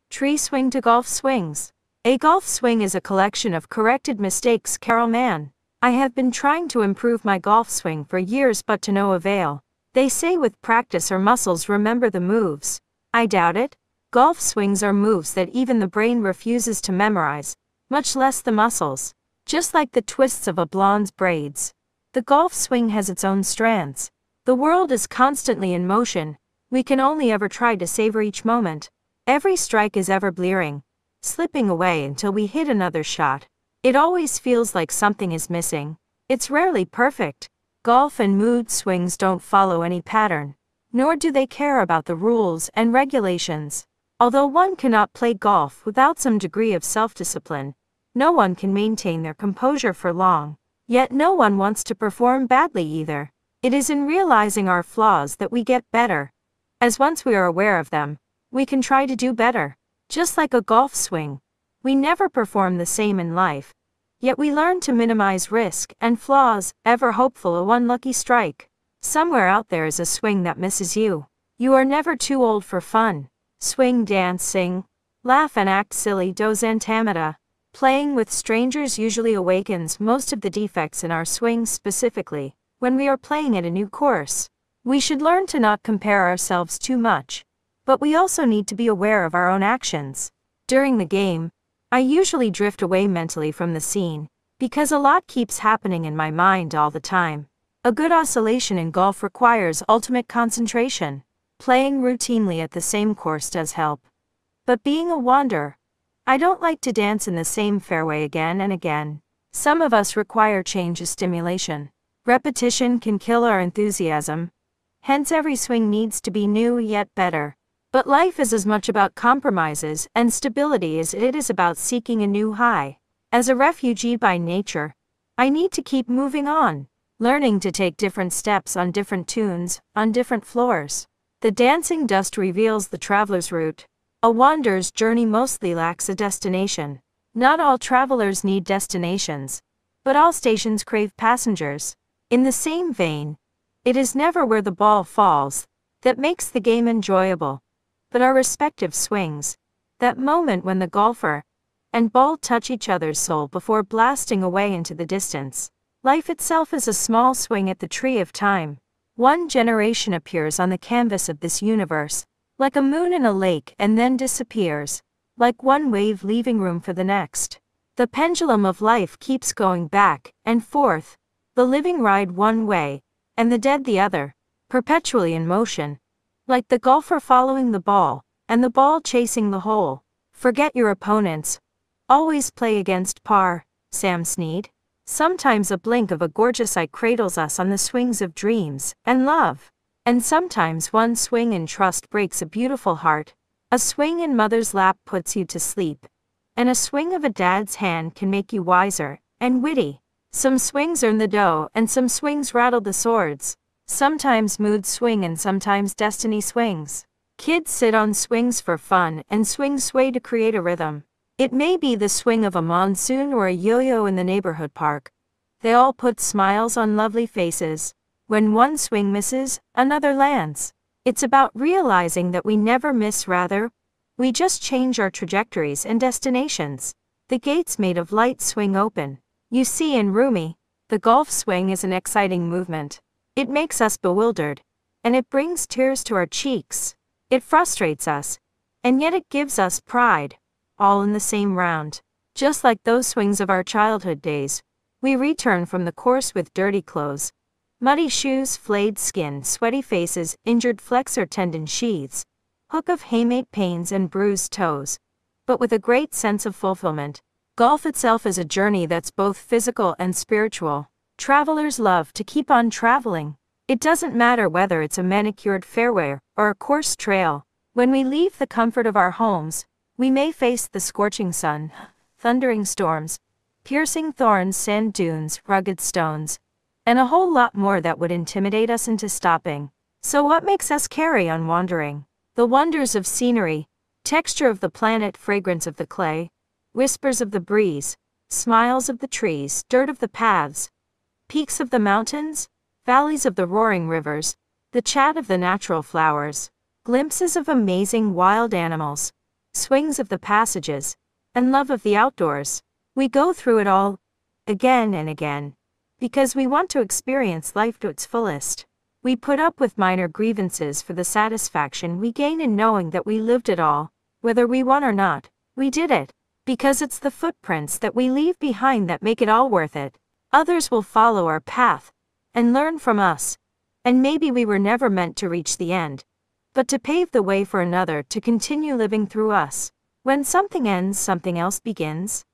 Tree swing to golf swings. A golf swing is a collection of corrected mistakes. Carol Mann. I have been trying to improve my golf swing for years but to no avail. They say with practice our muscles remember the moves. I doubt it. Golf swings are moves that even the brain refuses to memorize, much less the muscles. Just like the twists of a blonde's braids, the golf swing has its own strands. The world is constantly in motion. We can only ever try to savor each moment. Every strike is ever blearing, slipping away until we hit another shot. It always feels like something is missing. It's rarely perfect. Golf and mood swings don't follow any pattern, nor do they care about the rules and regulations. Although one cannot play golf without some degree of self-discipline, no one can maintain their composure for long. Yet no one wants to perform badly either. It is in realizing our flaws that we get better. As once we are aware of them, we can try to do better. Just like a golf swing, we never perform the same in life. Yet we learn to minimize risk and flaws, ever hopeful of one lucky strike. Somewhere out there is a swing that misses you. You are never too old for fun. Swing, dance, sing, laugh and act silly. Dos Antamata. Playing with strangers usually awakens most of the defects in our swings, specifically when we are playing at a new course. We should learn to not compare ourselves too much, but we also need to be aware of our own actions. During the game, I usually drift away mentally from the scene, because a lot keeps happening in my mind all the time. A good oscillation in golf requires ultimate concentration. Playing routinely at the same course does help. But being a wanderer, I don't like to dance in the same fairway again and again. Some of us require change of stimulation. Repetition can kill our enthusiasm. Hence every swing needs to be new yet better. But life is as much about compromises and stability as it is about seeking a new high. As a refugee by nature, I need to keep moving on, learning to take different steps on different tunes, on different floors. The dancing dust reveals the traveler's route. A wanderer's journey mostly lacks a destination. Not all travelers need destinations, but all stations crave passengers. In the same vein, it is never where the ball falls that makes the game enjoyable, but our respective swings. That moment when the golfer and ball touch each other's soul before blasting away into the distance. Life itself is a small swing at the tree of time. One generation appears on the canvas of this universe, like a moon in a lake, and then disappears, like one wave leaving room for the next. The pendulum of life keeps going back and forth, the living ride one way, and the dead the other, perpetually in motion, like the golfer following the ball, and the ball chasing the hole. Forget your opponents. Always play against par. Sam Snead. Sometimes a blink of a gorgeous eye cradles us on the swings of dreams and love. And sometimes one swing in trust breaks a beautiful heart. A swing in mother's lap puts you to sleep. And a swing of a dad's hand can make you wiser and witty. Some swings earn the dough and some swings rattle the swords. Sometimes mood swing and sometimes destiny swings. Kids sit on swings for fun and swings sway to create a rhythm. It may be the swing of a monsoon or a yo-yo in the neighborhood park. They all put smiles on lovely faces. When one swing misses, another lands. It's about realizing that we never miss, rather, we just change our trajectories and destinations. The gates made of light swing open. You see, in Rumi, the golf swing is an exciting movement. It makes us bewildered, and it brings tears to our cheeks. It frustrates us, and yet it gives us pride. All in the same round. Just like those swings of our childhood days, we return from the course with dirty clothes, muddy shoes, flayed skin, sweaty faces, injured flexor tendon sheaths, hook of haymate pains and bruised toes, but with a great sense of fulfillment. Golf itself is a journey that's both physical and spiritual. Travelers love to keep on traveling. It doesn't matter whether it's a manicured fairway or a course trail. When we leave the comfort of our homes, we may face the scorching sun, thundering storms, piercing thorns, sand dunes, rugged stones, and a whole lot more that would intimidate us into stopping. So what makes us carry on wandering? The wonders of scenery, texture of the planet, fragrance of the clay, whispers of the breeze, smiles of the trees, dirt of the paths, peaks of the mountains, valleys of the roaring rivers, the chat of the natural flowers, glimpses of amazing wild animals, swings of the passages, and love of the outdoors. We go through it all, again and again, because we want to experience life to its fullest. We put up with minor grievances for the satisfaction we gain in knowing that we lived it all, whether we won or not. We did it, because it's the footprints that we leave behind that make it all worth it. Others will follow our path, and learn from us, and maybe we were never meant to reach the end, but to pave the way for another to continue living through us. When something ends, something else begins.